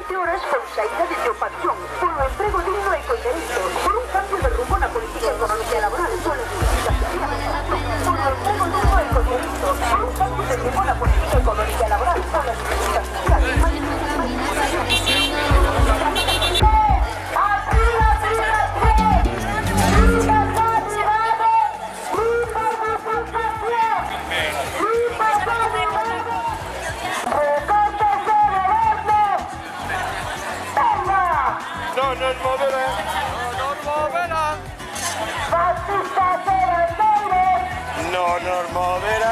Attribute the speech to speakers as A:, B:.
A: 20 horas con saída de ocupación, por un empleo digno y con derechos, por un cambio de rumbo na política económica e laboral, por un empleo digno y con derechos, por un cambio de rumbo na política económica e laboral, por las políticas sociales.
B: No nos moverá.
C: No nos moverá.
B: No nos moverá.